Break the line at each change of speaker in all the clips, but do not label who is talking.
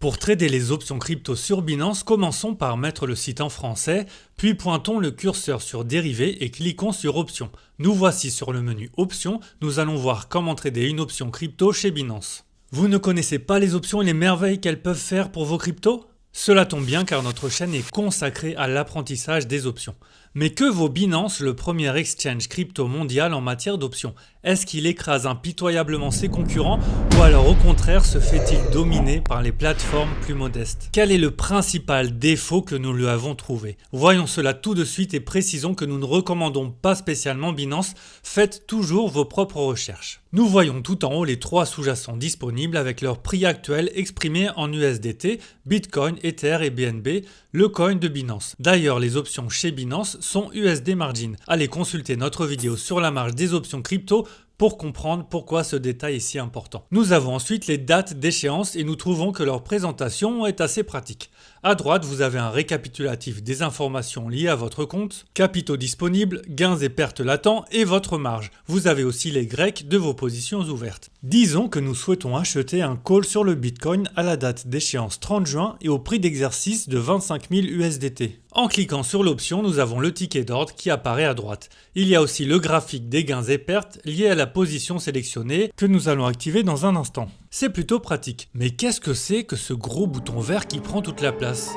Pour trader les options crypto sur Binance, commençons par mettre le site en français, puis pointons le curseur sur dérivés et cliquons sur options. Nous voici sur le menu options, nous allons voir comment trader une option crypto chez Binance. Vous ne connaissez pas les options et les merveilles qu'elles peuvent faire pour vos cryptos ? Cela tombe bien car notre chaîne est consacrée à l'apprentissage des options. Mais que vaut Binance, le premier exchange crypto mondial en matière d'options ? Est-ce qu'il écrase impitoyablement ses concurrents ou alors au contraire se fait-il dominer par les plateformes plus modestes ? Quel est le principal défaut que nous lui avons trouvé ? Voyons cela tout de suite et précisons que nous ne recommandons pas spécialement Binance, faites toujours vos propres recherches. Nous voyons tout en haut les trois sous-jacents disponibles avec leur prix actuel exprimé en USDT, Bitcoin, Ether et BNB, le coin de Binance. D'ailleurs, les options chez Binance sont USD Margin. Allez consulter notre vidéo sur la marge des options crypto pour comprendre pourquoi ce détail est si important. Nous avons ensuite les dates d'échéance et nous trouvons que leur présentation est assez pratique. À droite, vous avez un récapitulatif des informations liées à votre compte, capitaux disponibles, gains et pertes latents et votre marge. Vous avez aussi les grecs de vos positions ouvertes. Disons que nous souhaitons acheter un call sur le Bitcoin à la date d'échéance 30 juin et au prix d'exercice de 25 000 USDT. En cliquant sur l'option, nous avons le ticket d'ordre qui apparaît à droite. Il y a aussi le graphique des gains et pertes liés à la position sélectionnée que nous allons activer dans un instant. C'est plutôt pratique. Mais qu'est-ce que c'est que ce gros bouton vert qui prend toute la place ?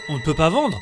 On ne peut pas vendre ?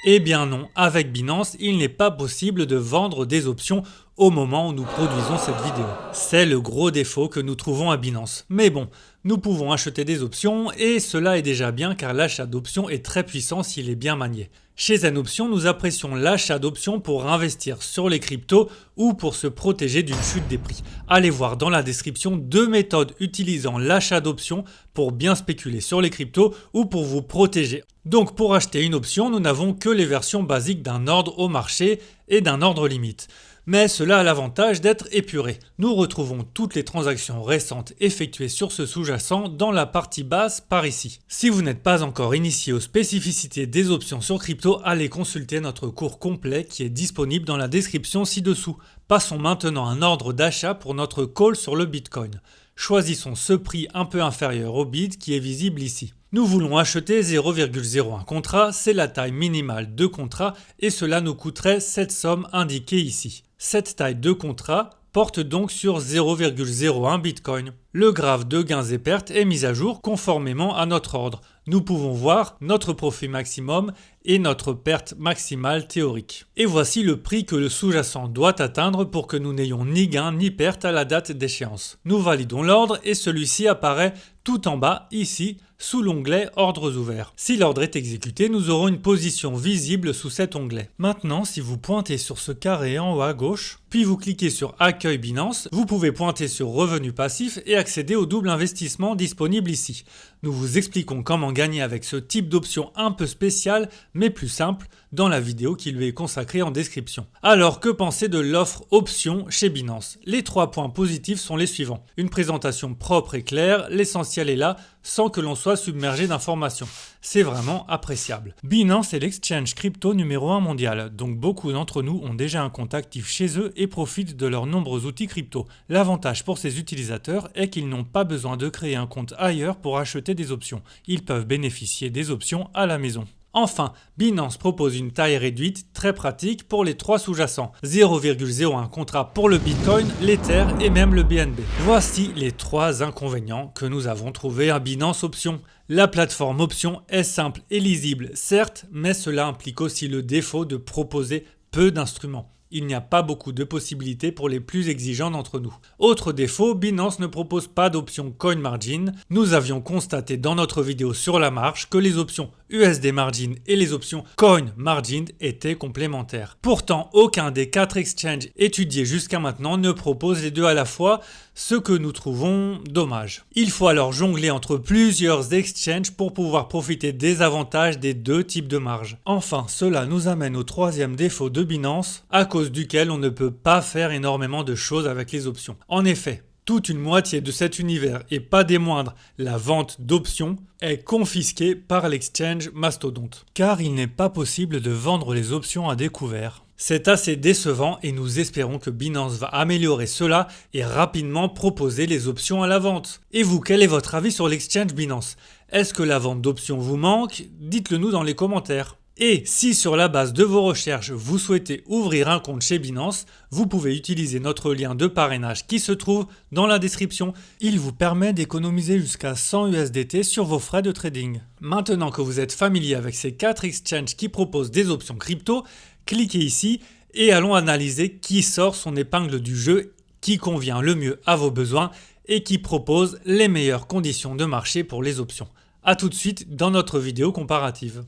Eh bien non, avec Binance, il n'est pas possible de vendre des options au moment où nous produisons cette vidéo. C'est le gros défaut que nous trouvons à Binance. Mais bon, nous pouvons acheter des options et cela est déjà bien car l'achat d'options est très puissant s'il est bien manié. Chez Zenoptions, nous apprécions l'achat d'options pour investir sur les cryptos ou pour se protéger d'une chute des prix. Allez voir dans la description 2 méthodes utilisant l'achat d'options pour bien spéculer sur les cryptos ou pour vous protéger. Donc pour acheter une option, nous n'avons que les versions basiques d'un ordre au marché et d'un ordre limite. Mais cela a l'avantage d'être épuré. Nous retrouvons toutes les transactions récentes effectuées sur ce sous-jacent dans la partie basse par ici. Si vous n'êtes pas encore initié aux spécificités des options sur crypto, allez consulter notre cours complet qui est disponible dans la description ci-dessous. Passons maintenant à un ordre d'achat pour notre call sur le Bitcoin. Choisissons ce prix un peu inférieur au bid qui est visible ici. Nous voulons acheter 0,01 contrat, c'est la taille minimale de contrat et cela nous coûterait cette somme indiquée ici. Cette taille de contrat porte donc sur 0,01 Bitcoin. Le graphe de gains et pertes est mis à jour conformément à notre ordre. Nous pouvons voir notre profit maximum et notre perte maximale théorique. Et voici le prix que le sous-jacent doit atteindre pour que nous n'ayons ni gain ni perte à la date d'échéance. Nous validons l'ordre et celui-ci apparaît tout en bas ici sous l'onglet ordres ouverts. Si l'ordre est exécuté, nous aurons une position visible sous cet onglet. Maintenant, si vous pointez sur ce carré en haut à gauche, puis vous cliquez sur Accueil Binance, vous pouvez pointer sur Revenus passifs et accéder au double investissement disponible ici. Nous vous expliquons comment gagner avec ce type d'option un peu spécial mais plus simple dans la vidéo qui lui est consacrée en description. Alors que penser de l'offre option chez Binance ? Les 3 points positifs sont les suivants. Une présentation propre et claire, l'essentiel est là sans que l'on soit submergé d'informations. C'est vraiment appréciable. Binance est l'exchange crypto numéro 1 mondial, donc beaucoup d'entre nous ont déjà un compte actif chez eux et profitent de leurs nombreux outils crypto. L'avantage pour ces utilisateurs est qu'ils n'ont pas besoin de créer un compte ailleurs pour acheter des options. Ils peuvent bénéficier des options à la maison. Enfin, Binance propose une taille réduite très pratique pour les 3 sous-jacents, 0,01 contrat pour le Bitcoin, l'Ether et même le BNB. Voici les 3 inconvénients que nous avons trouvés à Binance Options. La plateforme Options est simple et lisible, certes, mais cela implique aussi le défaut de proposer peu d'instruments. Il n'y a pas beaucoup de possibilités pour les plus exigeants d'entre nous. Autre défaut, Binance ne propose pas d'option Coin Margin. Nous avions constaté dans notre vidéo sur la marge que les options USD Margin et les options Coin Margin étaient complémentaires. Pourtant, aucun des 4 exchanges étudiés jusqu'à maintenant ne propose les deux à la fois, ce que nous trouvons dommage. Il faut alors jongler entre plusieurs exchanges pour pouvoir profiter des avantages des 2 types de marge. Enfin, cela nous amène au 3e défaut de Binance, à cause duquel on ne peut pas faire énormément de choses avec les options. En effet, toute une moitié de cet univers, et pas des moindres, la vente d'options, est confisquée par l'exchange Mastodonte. Car il n'est pas possible de vendre les options à découvert. C'est assez décevant et nous espérons que Binance va améliorer cela et rapidement proposer les options à la vente. Et vous, quel est votre avis sur l'exchange Binance ? Est-ce que la vente d'options vous manque? Dites-le nous dans les commentaires. Et si sur la base de vos recherches, vous souhaitez ouvrir un compte chez Binance, vous pouvez utiliser notre lien de parrainage qui se trouve dans la description. Il vous permet d'économiser jusqu'à 100 USDT sur vos frais de trading. Maintenant que vous êtes familier avec ces 4 exchanges qui proposent des options crypto, cliquez ici et allons analyser qui sort son épingle du jeu, qui convient le mieux à vos besoins et qui propose les meilleures conditions de marché pour les options. A tout de suite dans notre vidéo comparative.